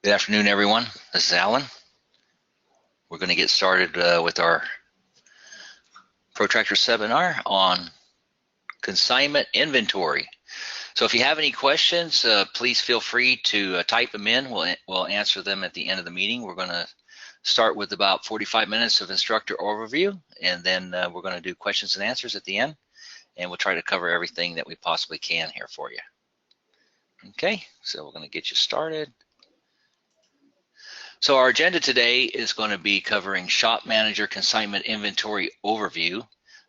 Good afternoon, everyone. This is Alan. We're going to get started with our protractor seminar on consignment inventory. So if you have any questions, please feel free to type them in. We'll answer them at the end of the meeting. We're going to start with about 45 minutes of instructor overview, and then we're going to do questions and answers at the end, and we'll try to cover everything that we possibly can here for you. Okay, so we're going to get you started. So our agenda today is going to be covering Shop Manager Consignment Inventory Overview. In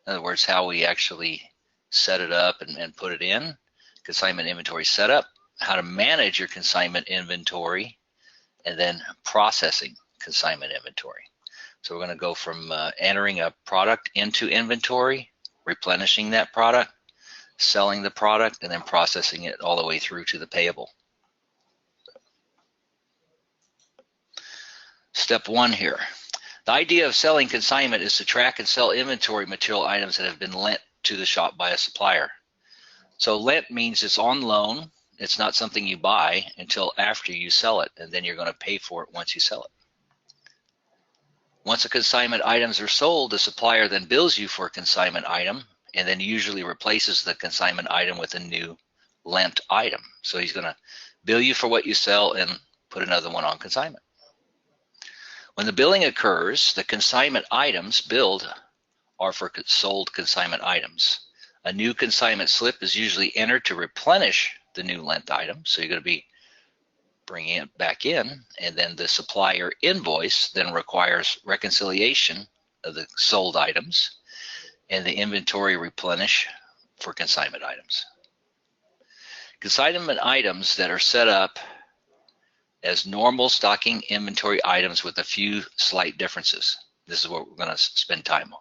other words, how we actually set it up and put it in. Consignment Inventory Setup, how to manage your consignment inventory, and then processing consignment inventory. So we're going to go from entering a product into inventory, replenishing that product, selling the product, and then processing it all the way through to the payable. Step one here. The idea of selling consignment is to track and sell inventory material items that have been lent to the shop by a supplier. So lent means it's on loan. It's not something you buy until after you sell it, and then you're going to pay for it once you sell it. Once the consignment items are sold, the supplier then bills you for a consignment item and then usually replaces the consignment item with a new lent item. So he's going to bill you for what you sell and put another one on consignment. When the billing occurs, the consignment items billed are for sold consignment items. A new consignment slip is usually entered to replenish the new lent item. So you're going to be bringing it back in, and then the supplier invoice then requires reconciliation of the sold items and the inventory replenish for consignment items. Consignment items that are set up as normal stocking inventory items with a few slight differences. This is what we're going to spend time on.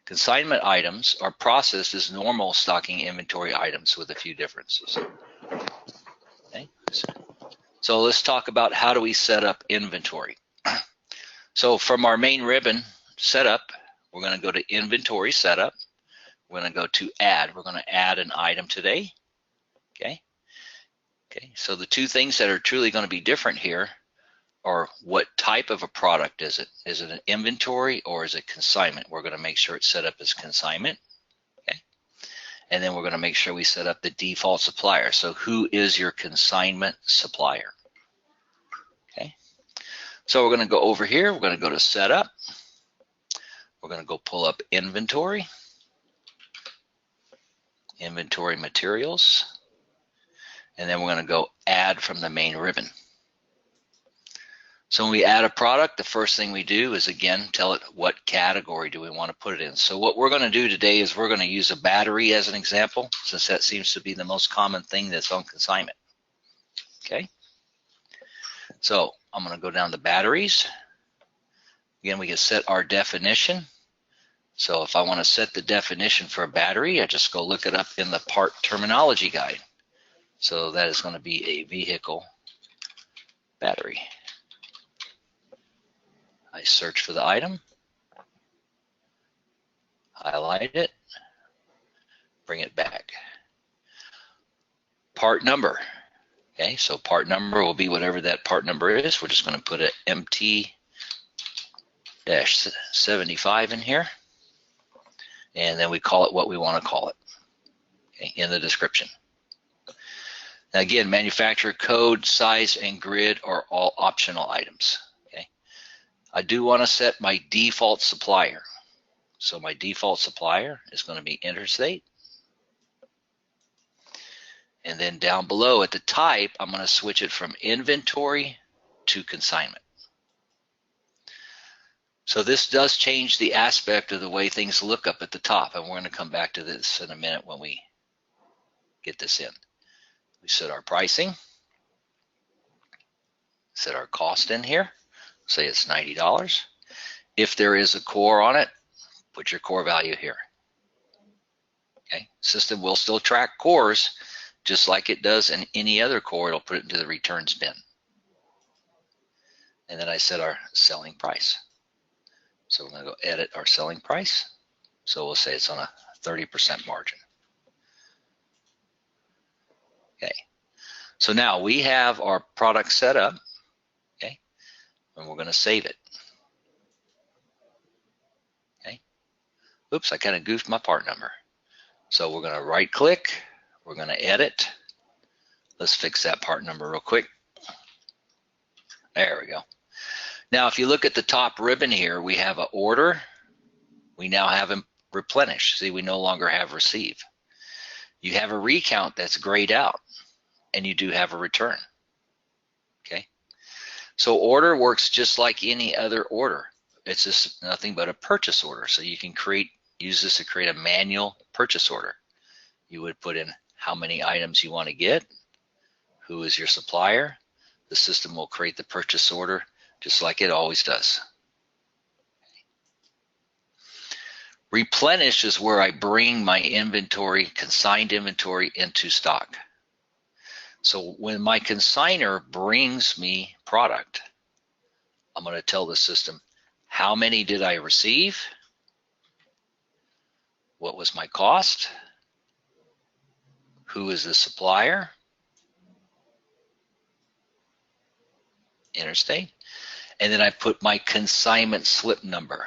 Consignment items are processed as normal stocking inventory items with a few differences. Okay. So let's talk about how do we set up inventory. So from our main ribbon setup, we're going to go to inventory setup. We're going to go to add. We're going to add an item today. Okay, so the two things that are truly going to be different here are what type of a product is it? Is it an inventory or is it consignment? We're going to make sure it's set up as consignment. Okay, and then we're going to make sure we set up the default supplier. So who is your consignment supplier? Okay, so we're going to go over here. We're going to go to setup. We're going to go pull up inventory, inventory materials. And then we're going to go add from the main ribbon. So when we add a product, the first thing we do is, again, tell it what category do we want to put it in. So what we're going to do today is we're going to use a battery as an example, since that seems to be the most common thing that's on consignment. Okay. So I'm going to go down to batteries. Again, we can set our definition. So if I want to set the definition for a battery, I just go look it up in the part terminology guide. So that is going to be a vehicle battery. I search for the item, highlight it, bring it back. Part number. Okay, so part number will be whatever that part number is. We're just going to put an MT-75 in here, and then we call it what we want to call it, okay, in the description. Now again, manufacturer code, size, and grid are all optional items. Okay, I do want to set my default supplier. So my default supplier is going to be Interstate. And then down below at the type, I'm going to switch it from inventory to consignment. So this does change the aspect of the way things look up at the top, and we're going to come back to this in a minute when we get this in. We set our pricing, set our cost in here, say it's $90. If there is a core on it, put your core value here. Okay, system will still track cores just like it does in any other core. It'll put it into the returns bin. And then I set our selling price. So we're going to go edit our selling price. So we'll say it's on a 30% margin. Okay. So now we have our product set up, okay, and we're going to save it. Okay. Oops, I kind of goofed my part number. So we're going to right click, we're going to edit. Let's fix that part number real quick. There we go. Now if you look at the top ribbon here, we have an order. We now have a replenish. See, we no longer have receive. You have a recount that's grayed out, and you do have a return. Okay. So order works just like any other order. It's just nothing but a purchase order. So you can use this to create a manual purchase order. You would put in how many items you want to get, who is your supplier. The system will create the purchase order just like it always does. Replenish is where I bring my inventory, consigned inventory, into stock. So when my consigner brings me product, I'm going to tell the system, how many did I receive? What was my cost? Who is the supplier? Interstate. And then I put my consignment slip number.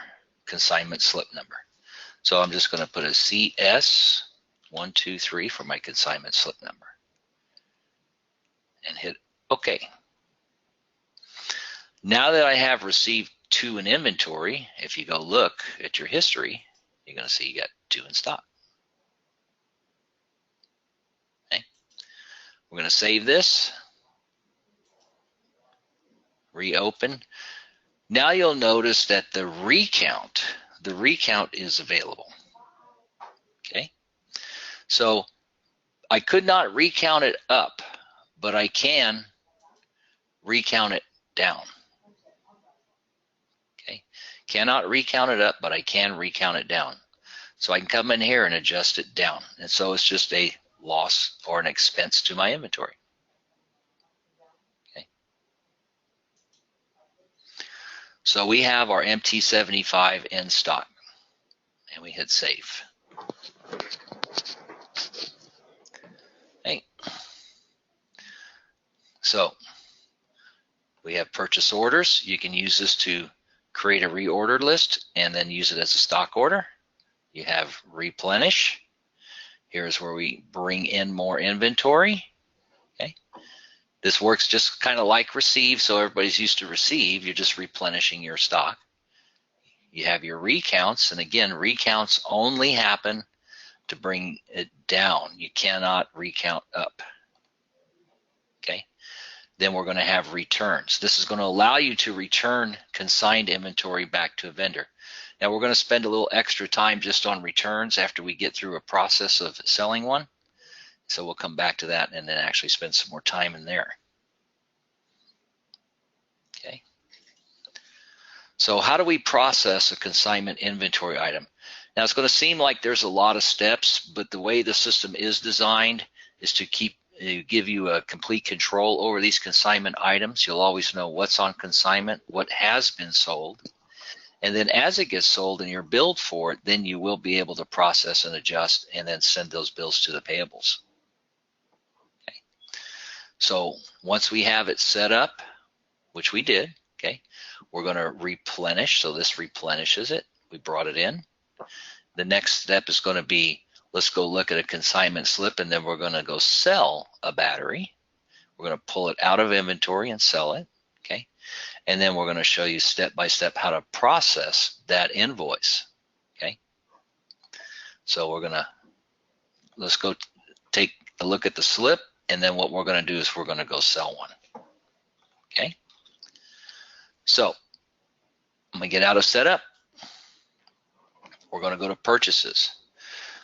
So I'm just going to put a CS123 for my consignment slip number and hit OK. Now that I have received 2 in inventory, if you go look at your history, you're going to see you got 2 in stock. Okay. We're going to save this, reopen. Now you'll notice that the recount is available. Okay. So I could not recount it up, but I can recount it down. Okay. Cannot recount it up, but I can recount it down. So I can come in here and adjust it down. And so it's just a loss or an expense to my inventory. Okay. So we have our MT75 in stock, and we hit save. Okay. So we have purchase orders. You can use this to create a reorder list and then use it as a stock order. You have replenish. Here's where we bring in more inventory. Okay. This works just kind of like receive, so everybody's used to receive. You're just replenishing your stock. You have your recounts, and again, recounts only happen to bring it down. You cannot recount up. Okay. Then we're going to have returns. This is going to allow you to return consigned inventory back to a vendor. Now we're going to spend a little extra time just on returns after we get through a process of selling one. So we'll come back to that and then actually spend some more time in there. Okay. So how do we process a consignment inventory item? Now it's going to seem like there's a lot of steps, but the way the system is designed is to give you a complete control over these consignment items. You'll always know what's on consignment, what has been sold. And then as it gets sold and you're billed for it, then you will be able to process and adjust and then send those bills to the payables. Okay. So once we have it set up, which we did, okay, we're going to replenish. So this replenishes it. We brought it in. The next step is going to be, let's go look at a consignment slip, and then we're going to go sell a battery. We're going to pull it out of inventory and sell it. Okay. And then we're going to show you step by step how to process that invoice. Okay. So let's go take a look at the slip, and then what we're going to do is we're going to go sell one. Okay. So I'm going to get out of setup. We're going to go to purchases.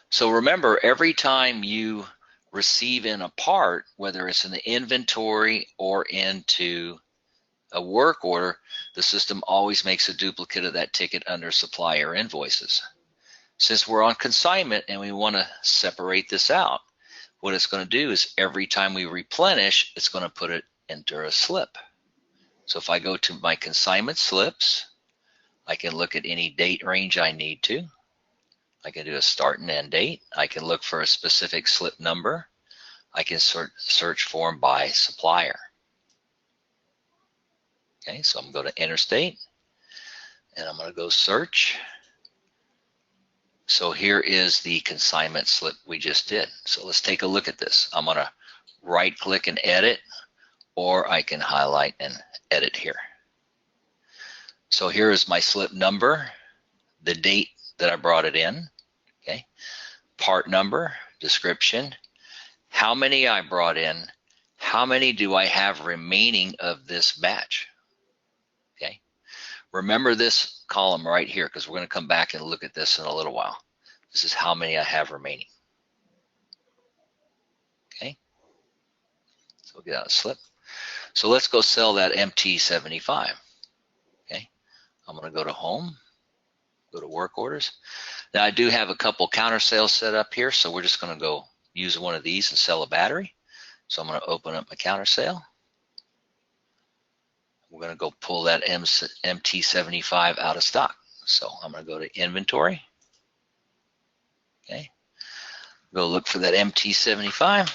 So remember, every time you receive in a part, whether it's in the inventory or into a work order, the system always makes a duplicate of that ticket under supplier invoices. Since we're on consignment and we want to separate this out, what it's going to do is every time we replenish, it's going to put it into a slip. So if I go to my consignment slips, I can look at any date range I need to. I can do a start and end date. I can look for a specific slip number. I can search for them by supplier. Okay, so I'm going to go to Interstate, and I'm going to go search. So here is the consignment slip we just did. So let's take a look at this. I'm going to right click and edit, or I can highlight and edit here. So here is my slip number, the date that I brought it in, okay, part number, description, how many I brought in, how many do I have remaining of this batch, okay. Remember this column right here, because we're going to come back and look at this in a little while. This is how many I have remaining, okay. So we'll get out a slip. So let's go sell that MT75, okay. I'm going to go to home, go to work orders. Now I do have a couple counter sales set up here, so we're just going to go use one of these and sell a battery. So I'm going to open up my counter sale. We're going to go pull that MT75 out of stock. So I'm going to go to inventory. Okay. Go look for that MT75.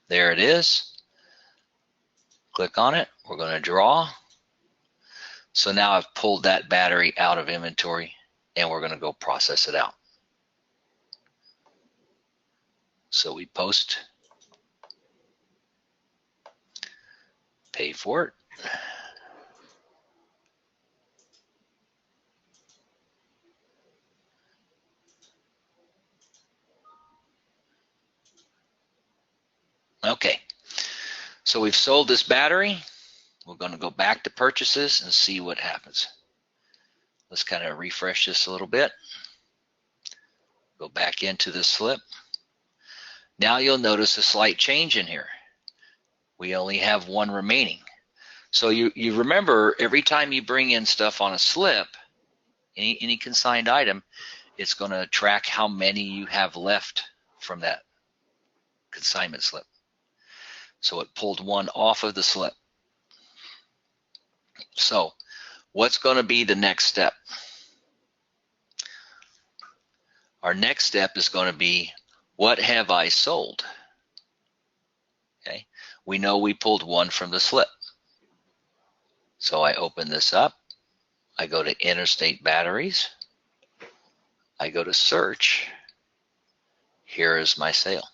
There it is. Click on it. We're going to draw. So now I've pulled that battery out of inventory, and we're going to go process it out. So we post, pay for it. Okay, so we've sold this battery. We're going to go back to purchases and see what happens. Let's kind of refresh this a little bit. Go back into the slip. Now you'll notice a slight change in here. We only have one remaining. So you remember, every time you bring in stuff on a slip, any consigned item, it's going to track how many you have left from that consignment slip. So it pulled one off of the slip. So what's going to be the next step? Our next step is going to be, what have I sold? Okay, we know we pulled one from the slip. So I open this up. I go to Interstate Batteries. I go to Search. Here is my sale.